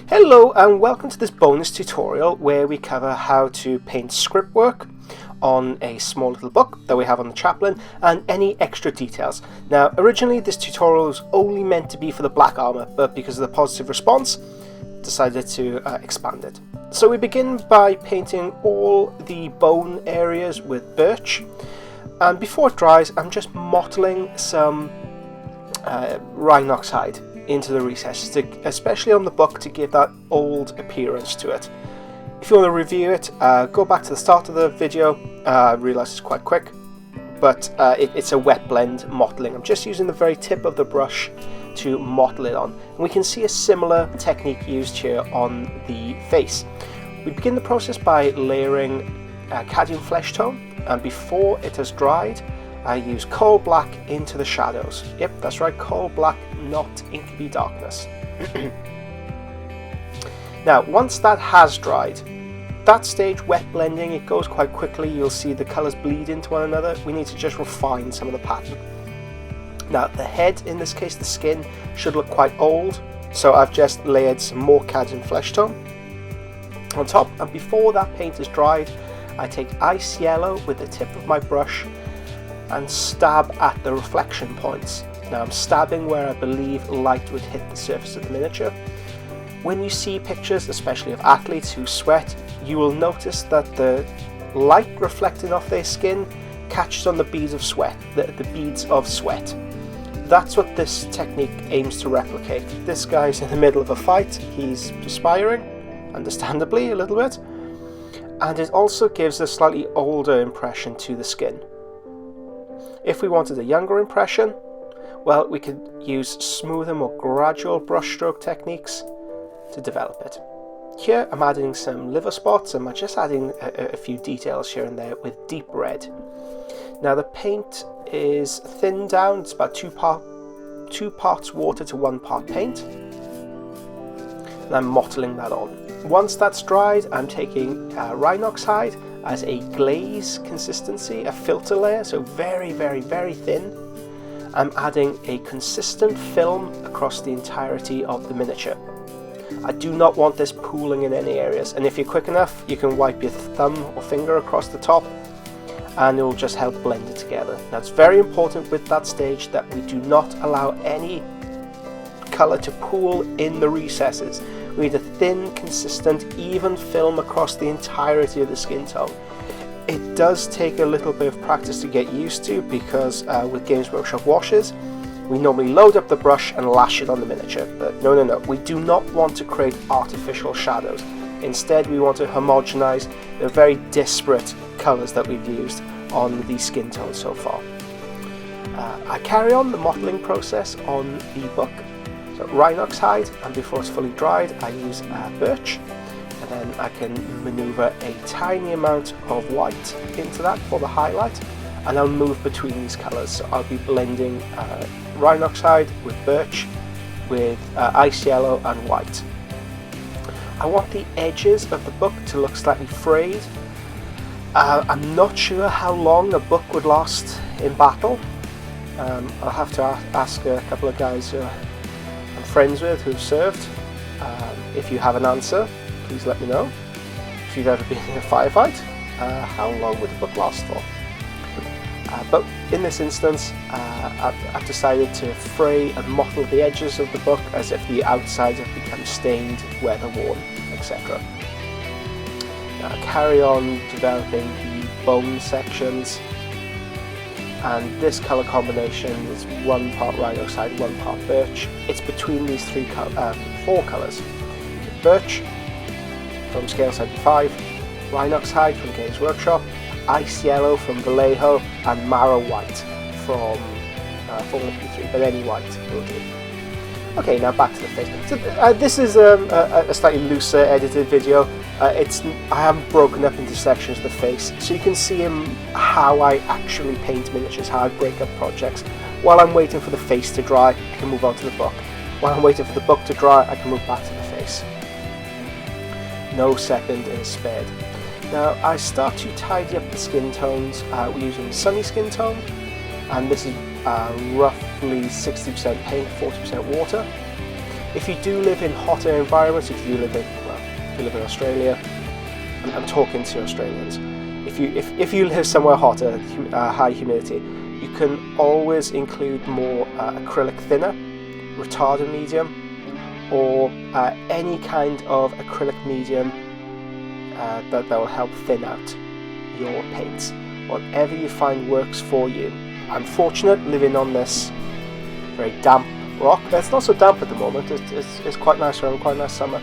Hello and welcome to this bonus tutorial where we cover how to paint script work on a small little book that we have on the chaplain and any extra details. Now originally this tutorial was only meant to be for the black armor, but because of the positive response decided to expand it. So we begin by painting all the bone areas with birch, and before it dries I'm just mottling some RHINOX hide into the recesses, especially on the book, to give that old appearance to it. If you want to review it, go back to the start of the video. I realise it's quite quick, but it's a wet blend mottling. I'm just using the very tip of the brush to mottle it on. And we can see a similar technique used here on the face. We begin the process by layering CADIAN FLESHTONE, and before it has dried I use coal black into the shadows. Yep, that's right, coal black, not inky darkness. Now, once that has dried, that stage, wet blending, it goes quite quickly. You'll see the colours bleed into one another. We need to just refine some of the pattern. Now, the head, in this case the skin, should look quite old, so I've just layered some more CADIAN FLESHTONE on top, and before that paint is dried, I take ice yellow with the tip of my brush and stab at the reflection points. Now I'm stabbing where I believe light would hit the surface of the miniature. When you see pictures, especially of athletes who sweat, you will notice that the light reflecting off their skin catches on the beads of sweat, the beads of sweat. That's what this technique aims to replicate. This guy's in the middle of a fight, he's perspiring, understandably a little bit, and it also gives a slightly older impression to the skin. If we wanted a younger impression, well, we could use smoother, more gradual brushstroke techniques to develop it. Here I'm adding some liver spots, and I'm just adding a few details here and there with deep red. Now the paint is thinned down, it's about two parts water to 1 part paint, and I'm mottling that on. Once that's dried, I'm taking RHINOX hide as a glaze consistency, a filter layer, so very, very, very thin. I'm adding a consistent film across the entirety of the miniature. I do not want this pooling in any areas, and if you're quick enough you can wipe your thumb or finger across the top and it will just help blend it together. Now it's very important with that stage that we do not allow any colour to pool in the recesses. We need a thin, consistent, even film across the entirety of the skin tone. It does take a little bit of practice to get used to, because with Games Workshop washes, we normally load up the brush and lash it on the miniature. But no, we do not want to create artificial shadows. Instead, we want to homogenize the very disparate colours that we've used on the skin tone so far. I carry on the mottling process on the book. So RHINOX hide, and before it's fully dried I use birch, and then I can manoeuvre a tiny amount of white into that for the highlight, and I'll move between these colours. So I'll be blending RHINOX hide with birch, with ice yellow and white. I want the edges of the book to look slightly frayed. I'm not sure how long a book would last in battle. I'll have to ask a couple of guys who I'm friends with who've served. If you have an answer, please let me know. If you've ever been in a firefight, how long would the book last for? But in this instance, I've decided to fray and mottle the edges of the book as if the outsides have become stained, weather-worn, etc. Now I carry on developing the bone sections, and this colour combination is 1 part RHINOX hide, 1 part birch. It's between these 4 colours. Birch from Scale 75, RHINOX hide from Games Workshop, ice yellow from VALLEJO, and marrow white from Formula P3, but any white will do. Okay, now back to the face. So this is a slightly looser edited video. I haven't broken up into sections of the face, so you can see how I actually paint miniatures, how I break up projects. While I'm waiting for the face to dry, I can move on to the book. While I'm waiting for the book to dry, I can move back to the face. No second is spared. Now I start to tidy up the skin tones. We're using sunny skin tone, and this is roughly 60% paint, 40% water. If you do live in hotter environments, if you live in Australia, I'm talking to Australians. If you live somewhere hotter, high humidity, you can always include more acrylic thinner, retardant medium, or any kind of acrylic medium that will help thin out your paints. Whatever you find works for you. I'm fortunate living on this very damp rock. It's not so damp at the moment. It's quite nice around, quite nice summer.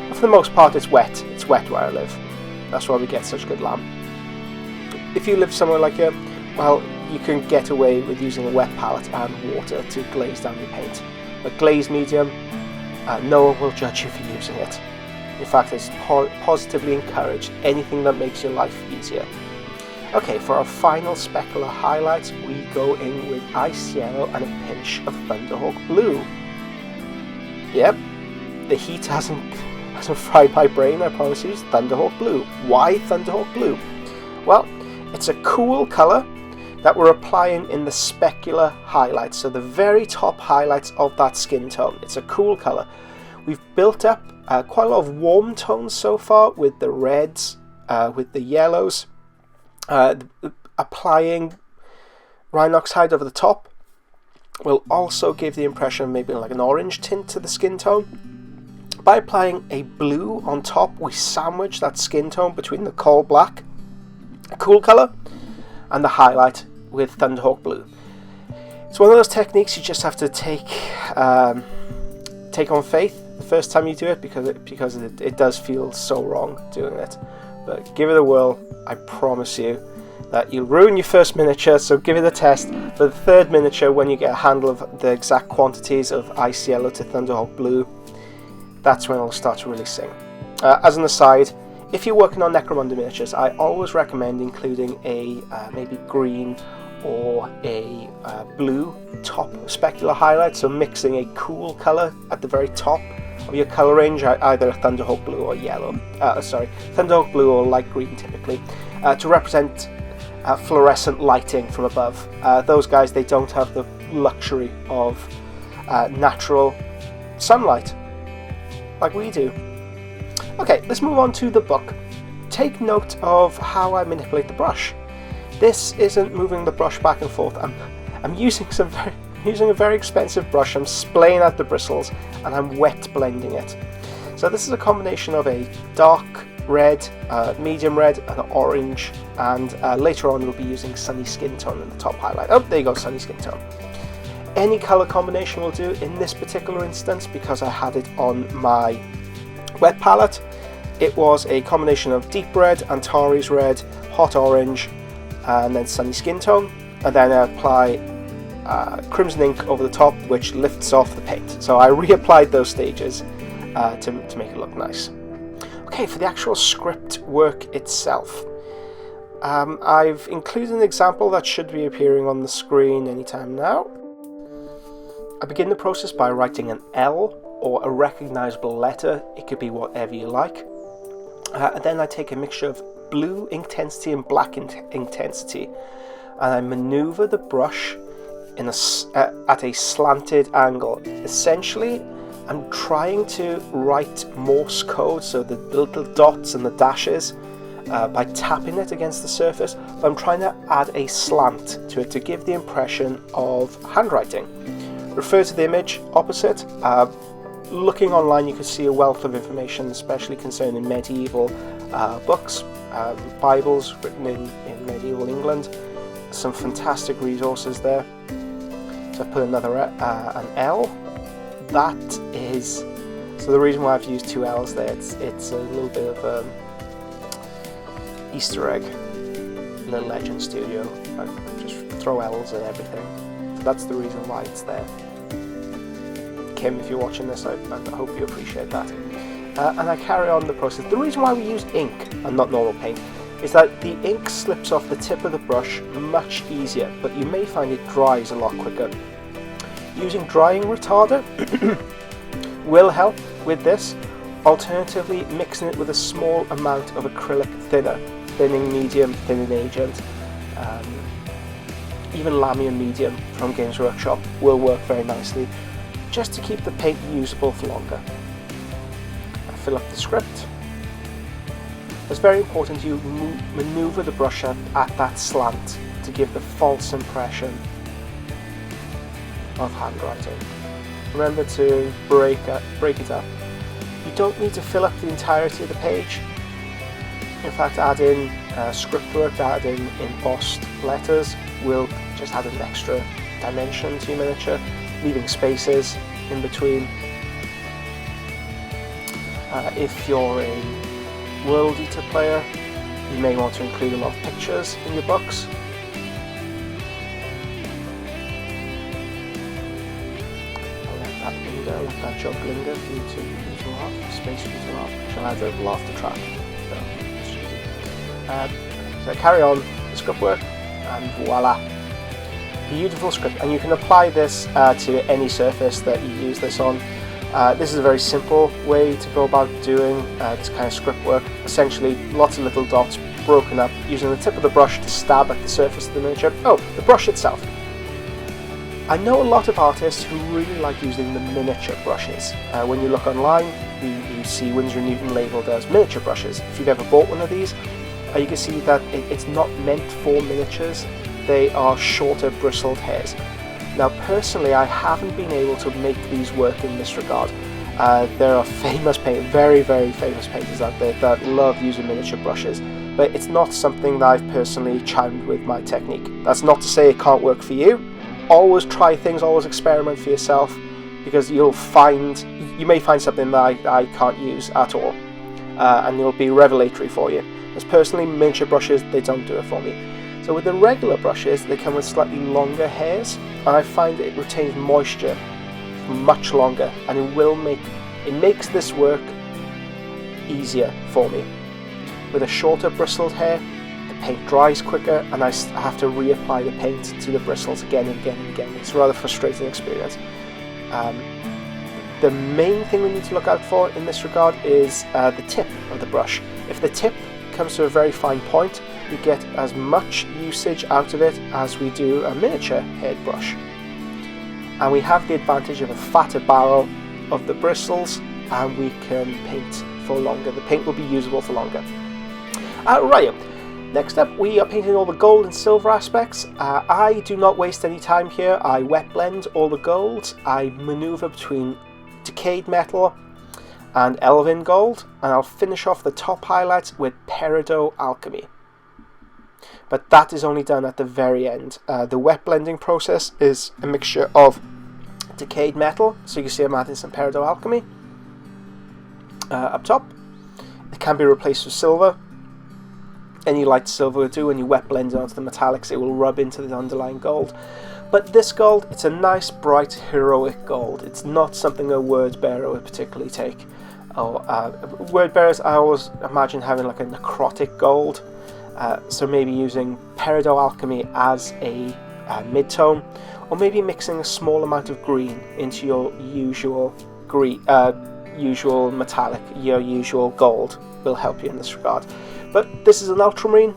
But for the most part, it's wet. It's wet where I live. That's why we get such good lamb. If you live somewhere like here, well, you can get away with using a wet palette and water to glaze down your paint. A glazed medium, no one will judge you for using it. In fact, it's positively encouraged. Anything that makes your life easier. Okay, for our final specular highlights, we go in with ice yellow and a pinch of Thunderhawk blue. Yep, the heat hasn't fried my brain, I promise you. It's Thunderhawk blue. Why Thunderhawk blue? Well, it's a cool colour that we're applying in the specular highlights, so the very top highlights of that skin tone. It's a cool colour. We've built up quite a lot of warm tones so far with the reds, with the yellows. Applying RHINOX hide over the top will also give the impression of maybe like an orange tint to the skin tone. By applying a blue on top, we sandwich that skin tone between the coal black, a cool colour, and the highlight with Thunderhawk blue. It's one of those techniques you just have to take on faith the first time you do it, because it does feel so wrong doing it. But give it a whirl. I promise you that you'll ruin your first miniature, so give it a test. For the third miniature, when you get a handle of the exact quantities of ice yellow to Thunderhawk blue, that's when it'll start to really sing. As an aside, if you're working on Necromunda miniatures, I always recommend including a maybe green or a blue top specular highlight, so mixing a cool colour at the very top of your colour range, either a Thunderhawk blue or yellow, Thunderhawk blue or light green typically, to represent fluorescent lighting from above. Those guys, they don't have the luxury of natural sunlight like we do. Okay, let's move on to the book. Take note of how I manipulate the brush. This isn't moving the brush back and forth. I'm using a very expensive brush. I'm splaying out the bristles and I'm wet blending it. So this is a combination of a dark red, medium red, and orange, and later on we'll be using sunny skin tone in the top highlight. Oh, there you go, sunny skin tone. Any colour combination will do in this particular instance because I had it on my wet palette. It was a combination of deep red, Antares red, hot orange, and then sunny skin tone, and then I apply crimson ink over the top, which lifts off the paint. So I reapplied those stages to make it look nice. Okay, for the actual script work itself, I've included an example that should be appearing on the screen anytime now. I begin the process by writing an L or a recognizable letter. It could be whatever you like. And then I take a mixture of blue INKTENSITY and black INKTENSITY, and I maneuver the brush in at a slanted angle. Essentially, I'm trying to write Morse code, so the little dots and the dashes, by tapping it against the surface, but I'm trying to add a slant to it to give the impression of handwriting. Refer to the image opposite. Looking online, you can see a wealth of information, especially concerning medieval books, Bibles written in medieval England. Some fantastic resources there. So I've put another an L. That is, so the reason why I've used two L's there, it's a little bit of Easter egg. LLIL'Legend Studio. I just throw L's at everything. So that's the reason why it's there. Kim, if you're watching this, I hope you appreciate that. And I carry on the process. The reason why we use ink and not normal paint is that the ink slips off the tip of the brush much easier, but you may find it dries a lot quicker. Using drying retarder will help with this. Alternatively, mixing it with a small amount of acrylic thinner, thinning medium, thinning agent, even Lamian medium from Games Workshop will work very nicely. just to keep the paint usable for longer. I fill up the script. It's very important you maneuver the brush at that slant to give the false impression of handwriting. Remember to break it up. You don't need to fill up the entirety of the page. In fact, add in script work, add in embossed letters will just add an extra dimension to your miniature, leaving spaces in between. If you're a World Eater player, you may want to include a lot of pictures in your books. I'll let that linger, let that job linger for you to laugh, space for you to laugh. Shall add a laughter track. So carry on the script work, and voila, beautiful script. And you can apply this to any surface that you use this on. This is a very simple way to go about doing this kind of script work. Essentially, lots of little dots broken up, using the tip of the brush to stab at the surface of the miniature. Oh, the brush itself. I know a lot of artists who really like using the miniature brushes. When you look online, you see Winsor & Newton labelled as miniature brushes. If you've ever bought one of these, you can see that it's not meant for miniatures. They are shorter bristled hairs. Now personally, I haven't been able to make these work in this regard. There are famous very famous painters out there that love using miniature brushes, but it's not something that I've personally chimed with my technique. That's not to say it can't work for you. Always try things, always experiment for yourself, because you may find something that I can't use at all, and it'll be revelatory for you. Because personally, miniature brushes, they don't do it for me. So with the regular brushes, they come with slightly longer hairs, and I find it retains moisture much longer, and it makes this work easier for me. With a shorter bristled hair, the paint dries quicker, and I have to reapply the paint to the bristles again and again and again. It's a rather frustrating experience. The main thing we need to look out for in this regard is the tip of the brush. If the tip comes to a very fine point, we get as much usage out of it as we do a miniature head brush. And we have the advantage of a fatter barrel of the bristles, and we can paint for longer. The paint will be usable for longer. Right, next up we are painting all the gold and silver aspects. I do not waste any time here. I wet blend all the golds. I maneuver between decayed metal and ELVEN gold, and I'll finish off the top highlights with peridot alchemy. But that is only done at the very end. The wet blending process is a mixture of decayed metal, so you can see I'm adding some peridot alchemy up top. It can be replaced with silver. Any light silver will do. When you wet blend it onto the metallics, it will rub into the underlying gold. But this gold, it's a nice, bright, heroic gold. It's not something a word bearer would particularly take. Word bearers, I always imagine having like a necrotic gold. So maybe using peridot alchemy as a mid-tone, or maybe mixing a small amount of green into your usual usual metallic, your usual gold will help you in this regard. But this is an ultramarine,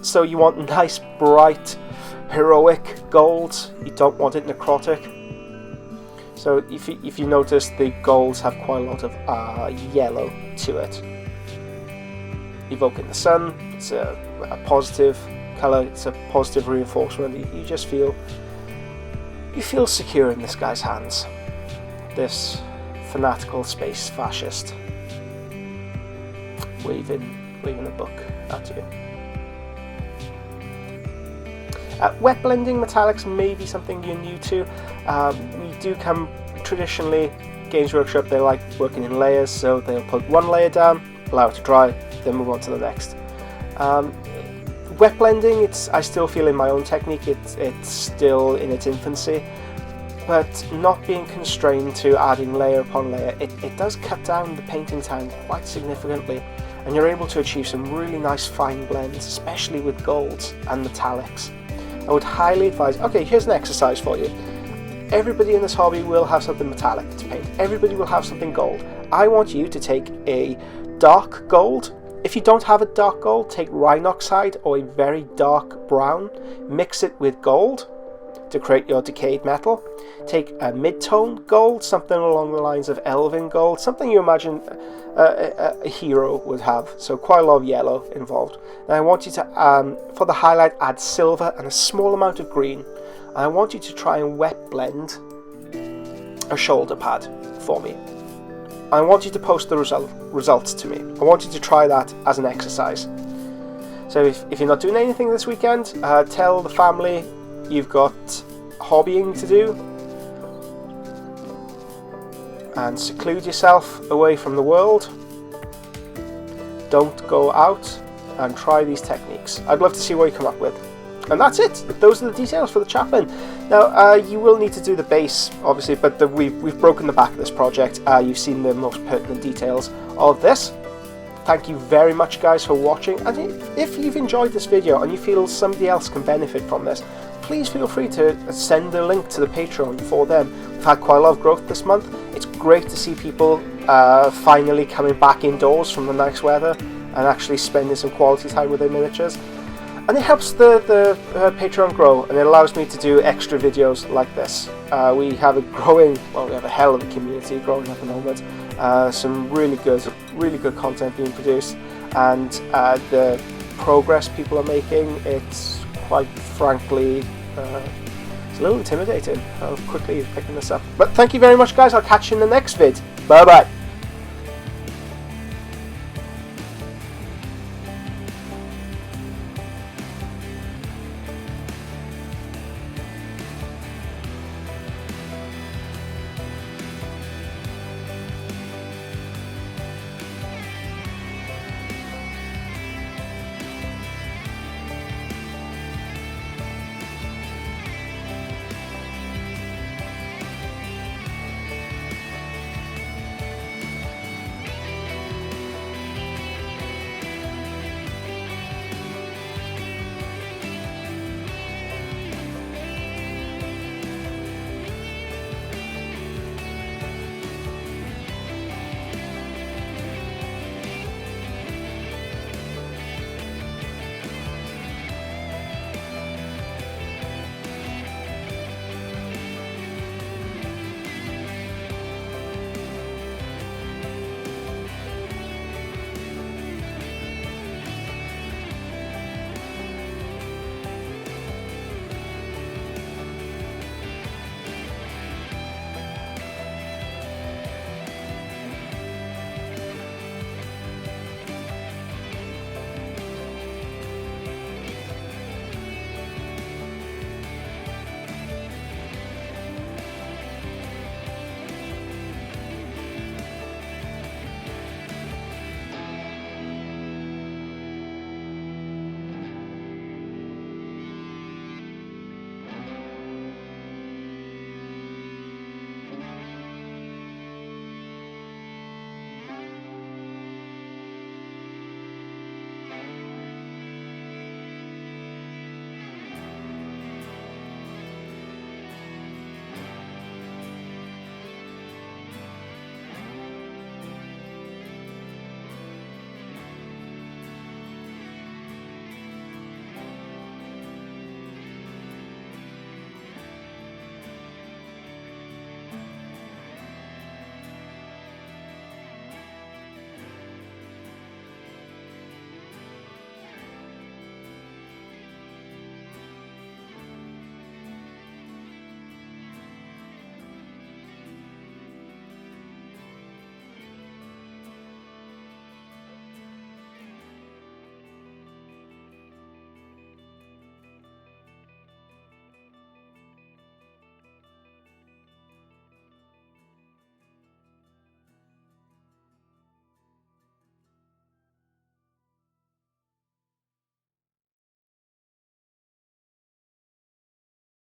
so you want nice, bright, heroic gold. You don't want it necrotic. So if you notice, the golds have quite a lot of yellow to it. Evoking the sun, it's a positive colour, it's a positive reinforcement. You just feel secure in this guy's hands. This fanatical space fascist waving a book at you. Wet blending metallics may be something you're new to. We do come traditionally, Games Workshop, they like working in layers, so they'll put one layer down, allow it to dry, then move on to the next. Wet blending, I still feel in my own technique, it's still in its infancy, but not being constrained to adding layer upon layer, it does cut down the painting time quite significantly, and you're able to achieve some really nice fine blends, especially with golds and metallics. I would highly advise, okay, here's an exercise for you. Everybody in this hobby will have something metallic to paint. Everybody will have something gold. I want you to take a dark gold. If you don't have a dark gold, take RHINOX or a very dark brown, mix it with gold, to create your decayed metal. Take a mid-tone gold, something along the lines of ELVEN gold, something you imagine a hero would have, so quite a lot of yellow involved. Now I want you to, for the highlight, add silver and a small amount of green. And I want you to try and wet blend a shoulder pad for me. I want you to post the results to me. I want you to try that as an exercise. So if you're not doing anything this weekend, tell the family you've got hobbying to do and seclude yourself away from the world. Don't go out and try these techniques. I'd love to see what you come up with. And that's it. Those are the details for the chaplain. Now, you will need to do the base, obviously, but we've broken the back of this project. You've seen the most pertinent details of this. Thank you very much, guys, for watching. And if you've enjoyed this video and you feel somebody else can benefit from this, please feel free to send a link to the Patreon for them. We've had quite a lot of growth this month. It's great to see people finally coming back indoors from the nice weather and actually spending some quality time with their miniatures. And it helps the Patreon grow, and it allows me to do extra videos like this. We have a hell of a community growing at the moment. Some really good content being produced, and the progress people are making, it's quite frankly, it's a little intimidating how quickly you're picking this up. But thank you very much, guys. I'll catch you in the next vid. Bye bye.